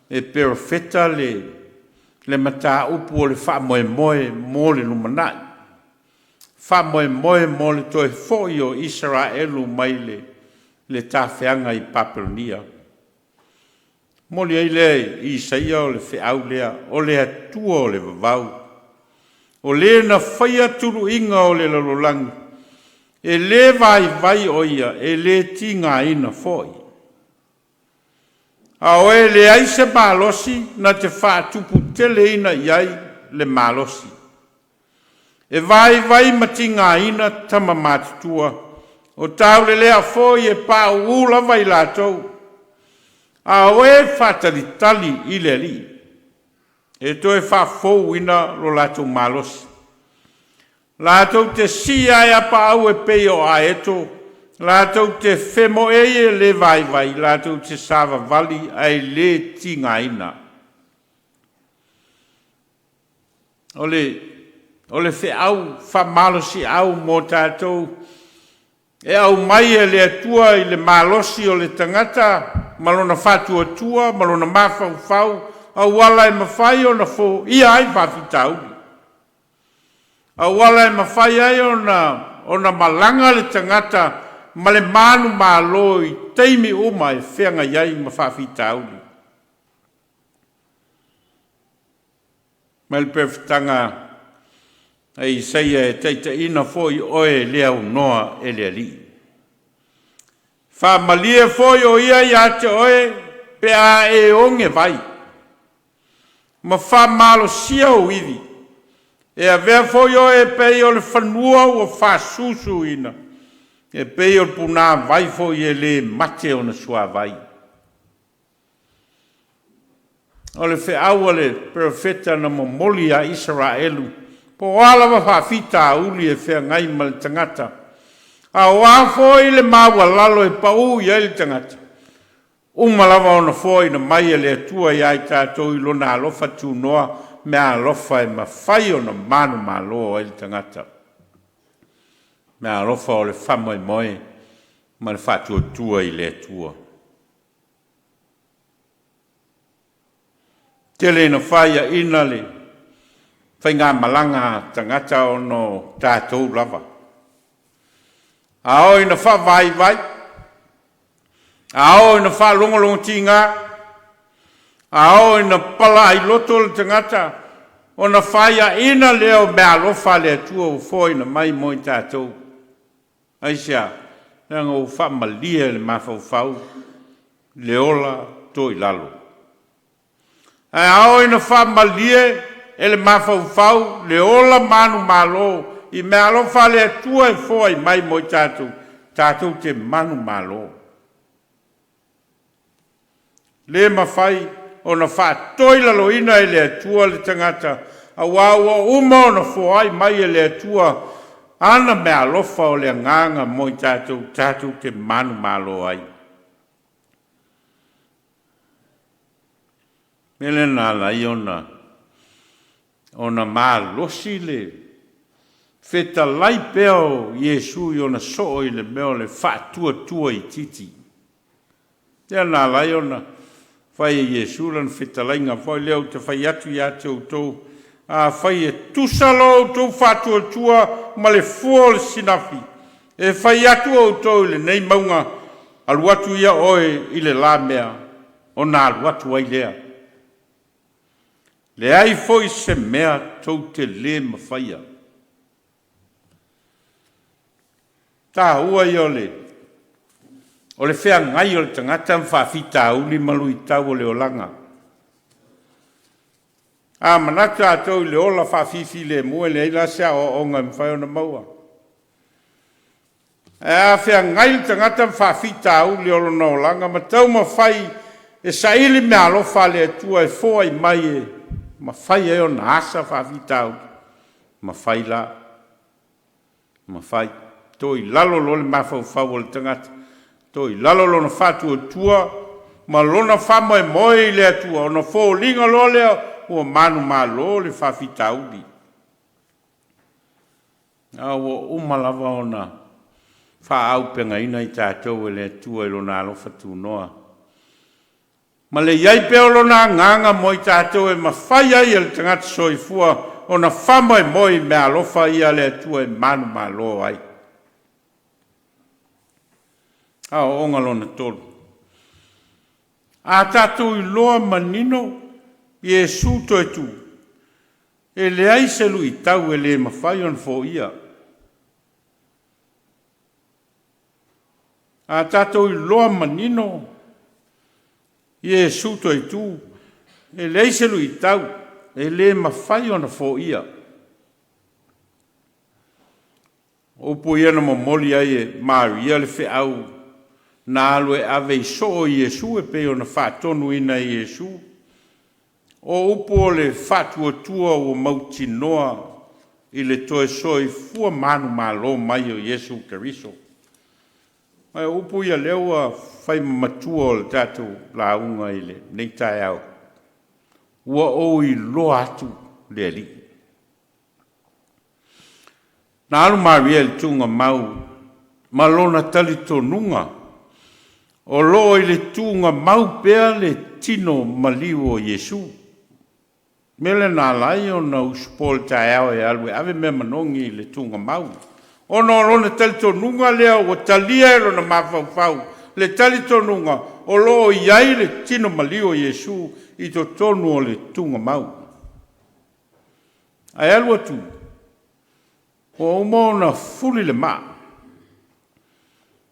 e perfeta le mata upu o le wha moe mo le lumanai. Wha moe mo le toe foi o Israelu mai le tāwhianga i Papelonia. Mo le eile i saia o le whiau lea, o le atua o le vavau. O le na whaia turu inga o le lalolangi. E le vai oia, e le tinga ina foi. A oe le aise malosi na te whaatupu tele ina iai le malosi. E vai matinga ina tama matutua. O tau le lea foi e pā ula Vailaau. A oe whataritali i le li. E toe whafou ina lo lato malosi. Lato te sia e apa au e peo a eto. Lato te femo e le vai. Lato te sava vali ai le tinga ina. O le whiau whamalosi au mō tātou. E au mai e le atua i le malosi o le tangata. Malona whatuatua, malona mawhau. Au wala e mawhai o na fō. Ia ai whawhitau. Au wala e mawhai ai o na malanga le tangata. Ma le manu malo i teimi uma e whenga iai ma whawhitau. Ma le pewhitanga ai seia e teita ina foi oe leo noa e lea li. Wha malie foi o ia i ate oe pe a e onge vai. Ma wha malo sia o iwi. E a vea foi oe pei o le whanua o wha susu ina. E pei o puna vai foi e le mate o na sua vai. O le whiau le profeta na momoli a Israelu. Po ala wa whawhita uli e whea ngai ma le tangata. A wafo i le maua lalo e pau i le tangata. Umalawa ona fo i na mai e le atua i ai tātou i lona alofa tu noa me alofa e mawhai o na manu malo i le tangata. Me alofa o le whamoe moe ma le whatua tua i le atua. Tele na whaia ina le whainga malanga tangata o no tātou lava. Ao ina wha vai. Ao ina wha longolongo tinga. Ao ina pala ai loto le tangata. O na whaia ina leo mea lofa le atua o fo ina mai mo i tātou. Aisia, nanga o wha malia le mawhau. le ola to i lalo. Ai ao ina whamalie e le mawhauwhau le ola manu malo i me alofa le atua e fōa i mai mo i tātou te manu malo. Le mawhai o na whaatoi laloina e le atua le tangata a wawa uma o na fōa i mai e le atua ana me alofa o le nganga mo i tātou te manu malo ai. Mele nā lai ona mā losi le feta lai peo Iesu i ona soo i le meo le whaatua i titi. Tea nā lai ona whai e Iesu lan feta lai ngā whai leo te whai atu i atu tau a whai e tusalo tau whaatua ma le fua le sinafi e whai atu o tau le nei maunga aluatu ia oe i le la mea o nā aluatu ai lea. Le ai foi se mea tau te le mawhaia. Tā ua i o le whea ngai o le tangata mwhawhita uli malu i tau o le olanga. A manatu a tau le ola whawhiwhi le mua le eila sea o onga mwhai o na maua. A whea ngai le tangata mwhawhita uli o na olanga ma tau mawhai e sa ili me alofa le atua e fōa i mai e ma fai e o na asa whawhitau, ma fai la, ma fai, toi lalo lo le mawhauwhau o le tangata, toi lalo lo na whatu o tua, ma lo na whamo e moe i le atua, o na fō linga lo leo, o manu ma lo le whawhitau li. A o umalava o na whaau penga ina i tātou e le atua e lo na alofa tu noa. Ma le iai peolo na nganga mo i tātou e mawhai ai le tangata soifua o na whamo e moi me alofa ia le atua e manu ma lo ai. A o onga lo na tolu. A tātou i loa manino i e suto e tu. E le ai se lu i tau e le mawhai on fo ia. A tātou i loa manino Ie suto i tu, e leiselu i tau, e le mawhai ona fo ia. Opo ia na mamoli ai e Maria le whi au, na alu e ave i so o Iesu e pe ona whaatonu ina i Iesu. O upo le whaatua tua o mauti noa i le toe soi fua manu malo mai o Iesu Keriso. Mai upu ia lewa whai matua o le tātou launga i le nei tai au. Ua o i loa atu le ali. Nā alu Maria le tunga mau, ma lona tali tonunga. O loo i le tunga mau pea le tino maliu o Iesu. Mele nā lai o na usupol tai au e alu e ave mea manongi i le tunga mau. Ono lona tali tonunga lea o talia e lona mawhauwhau. Le tali tonunga o loo iai le tino maliu o Iesu i to tonu o le tunga mau. Ai alu atu. O umona fuli le maa.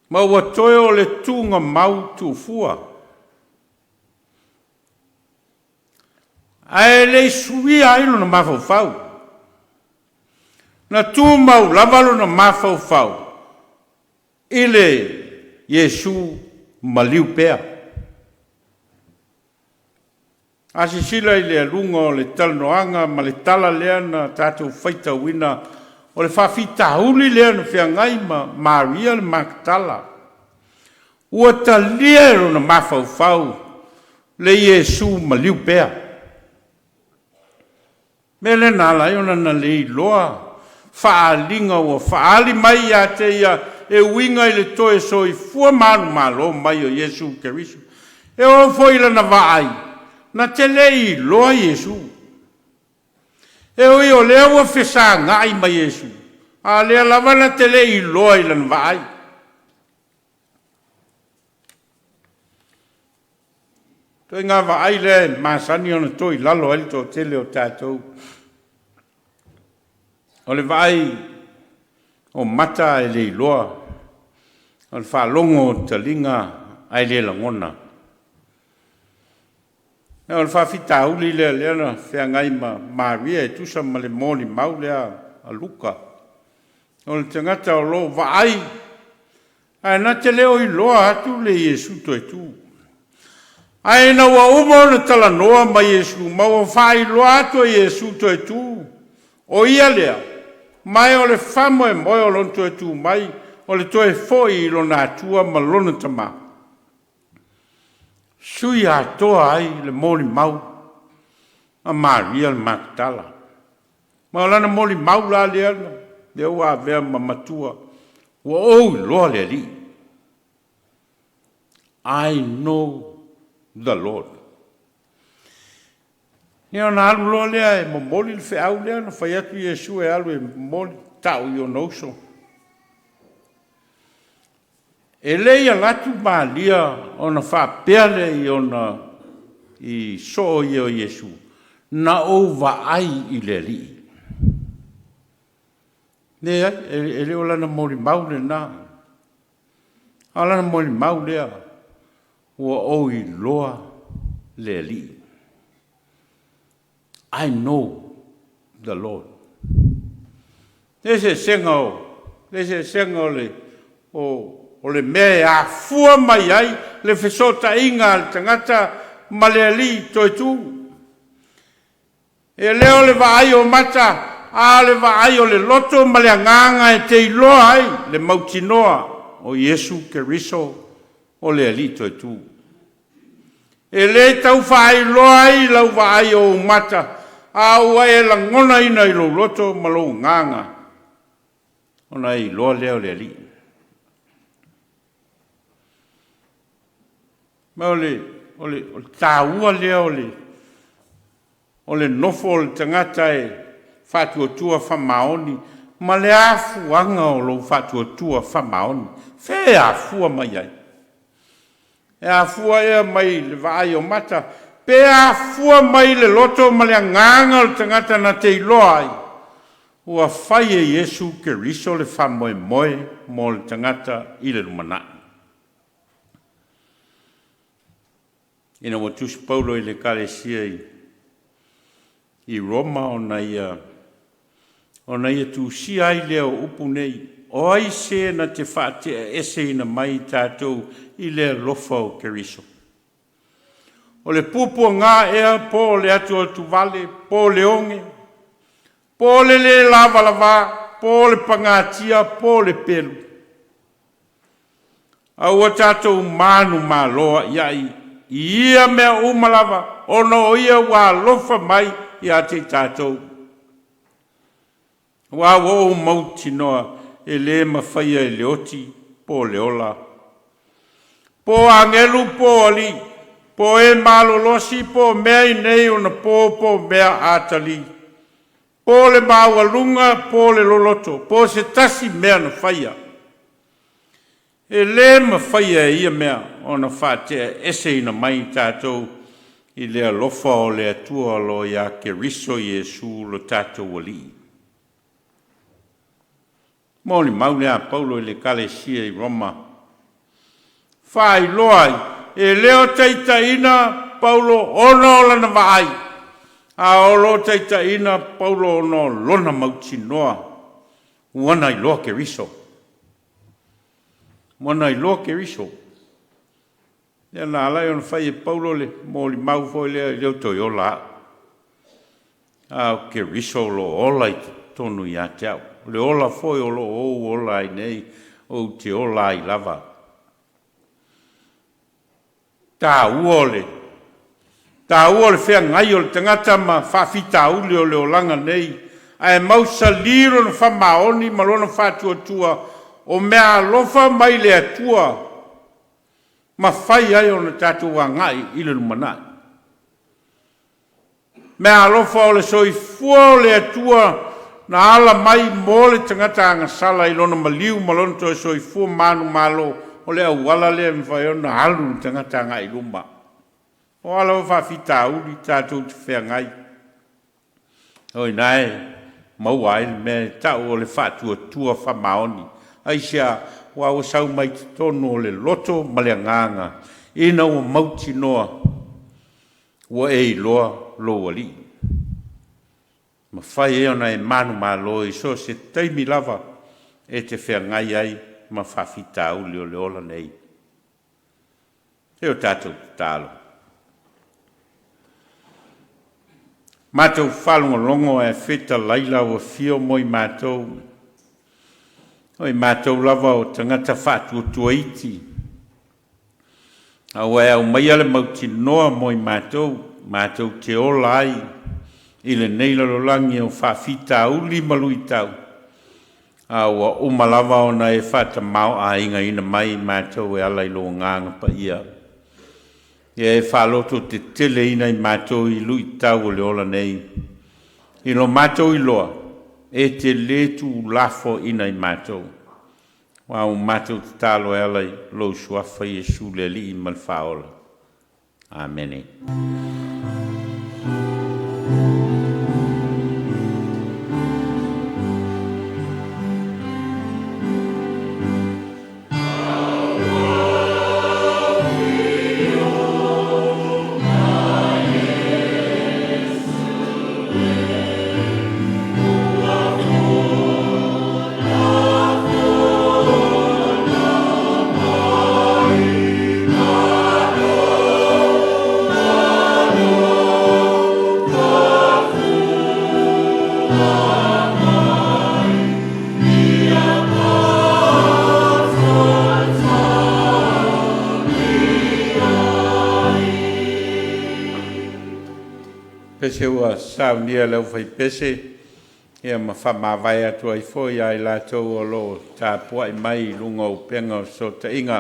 Ma ua toe o le tunga mau tu fua. Ai le sui ai lona mawhauwhau. Na tu mau lavalo na mawhauwhau. Ile Iesu maliu pea. Asi sila i le alunga o le talanoanga ma le tala lea na tātou Faitau wina o le whawhitauli lea na whiangai ma Maria le Magdala. Ua talia ero na mawhauwhau le Iesu maliu pea. Mele nā lai ona na le Iloa. Whaalinga o whaali mai a te ia e winga i le toe so i fua manu malo mai o Iesu Keriso. E o foila na vaai, na te lei loa Iesu. E o i o lea ua whesa ngai mai Iesu. A lea lava na te lei loa i lana vaai. Toi ngā vaai le masani ona toi lalo ali to tele o tātou. O le vai o mata e le Iloa, o le whaalongo talinga ai le langona. E o le whawhitau li lea lea na whea ngai ma Maria e tusa ma le moni mau lea a Luka. O le tangata o lo vaai. Ai na te leo Iloa atu le Iesu to e tu. Ai na wa uma na tala noa ma Iesu, ma wa whai loa atu e Iesu to e tu. O ia lea, mai o le whamo e moe o lon to e tu mai, o le to e foi i lona atua ma lona tama. Sui a toa ai le moli mau, a Maria le Magdala. Ma lana moli mau la lea na, le ua vea ma Matua, ua ou loa le li. I know the Lord. Ni ona alu loa lea e momoli le wheau lea na whai atu Iesu e alu e momoli tau i o nouso. E leia latu maalia ona whapele i ona i so i o Iesu. Na o vaai i le li. Lea, e leo lana moli mau le na. A lana moli mau lea. Ua o i loa le li. I know the Lord. Lese senga o le o le mea a fua mai ai le fesota inga le tangata maleali toi tu. E leo le vaai o mata a le vaai o le loto ma le anganga e te iloa ai le mautinoa o Iesu Keriso o le ali toi tu. E le tau whaai loa ai lau vaai o mata a ua e la ngona ina i lo loto ma lo nganga. Ona i loa leo le ali. Ma o le tāua lea o le nofo o le tangata e whatuatua whamaoni, ma le afuanga o lo whatuatua whamaoni, whē afua mai ai. E afua ea mai le vaai o mata, pe afua mai le loto ma le nganga o le tangata na te iloa ai. Ua whai e Iesu Keriso le whamoe moe mo le tangata i le lumana. Ina mo tusi Paulo i le kalesia i Roma ona ia tusi ai lea o upu nei. O ai se na te whaatea ese ina mai tātou i le lofa o Keriso. O le pupua ngā ea po le atu o tuvale, po le onge, po le lava lava, po le pangatia, po le pelu. Aua tātou manu maloa iai, ia mea umalava, ono ia wā lofa mai ia te tātou. Wā wō mauti noa e le mawhaia e leoti, po le ola. Po angelu po ali, po e malolosi, po mea i nei ona po mea atali. Po le mawalunga, po le loloto, po se tasi mea na whaia. E le mawhaia ia mea ona whatea ese ina mai tātou i lea lofa o lea tua lo ia Keriso Iesu lo tātou wali. Mōni maulea Paulo i le kalesia i Roma. Whai loai, e leo teita ina Paulo ono lana vaai. A olo teita ina Paulo ono lona mauti noa. Wana i loa Keriso. Wana i loa Keriso. Ia nā alai ona whai e Paulo le mōli mau foi leo toi ola. A Keriso lo ola i tonu i a teau. Le ola foi o lo o ola i nei o te ola i lava. Tā uole whea ngai o le tangata ma whawhita uli o le olanga nei. Ai mausa liro na whamaoni malona whatuatua o mea lofa mai le atua. Ma whai ai o na tātua ngai i le lumanai. Mea lofa o le soifua o le atua na ala mai mo le tangata anga sala i lona maliu malona to soifua manu malo o le awala le mwhai o na halu tangata anga i luma. O ala o whawhita uli tātou te whea ngai. Oi nai, mauai me tau o le whatua tua whamaoni. Aisia, wau sau mai te tono o le loto ma le nganga. Ina o mauti noa. ua e iloa lo ali. Ma whai e ona e manu malo i so se teimi lava e te whengai ai ma whawhita uli o leola nei. E o tātou tālo. Mātou whalunga longo e whita laila o whio moi mātou. Oi mātou lava o tangata whātua tuaiti. Au e au mai ale mauti noa moi mātou, mātou te ola ai. Ile neila lo langi o whawhita uli malui tau. Au a umalava ona e whata mau a inga ina mai mātou e alai lo nganga pa ia. E whaloto te tele ina i mātou i lui tau o le ola nei. I lo mātou i loa, e te letu lafo ina i mātou. Wau mātou te talo e alai lo suafa i Jesu le li i malwhaola. Amen. Pese ua Sauniga leu fai pese, ia ma whamawai atu ai fo ia i lātou o lo tāpua i mai lunga o penga o so ta inga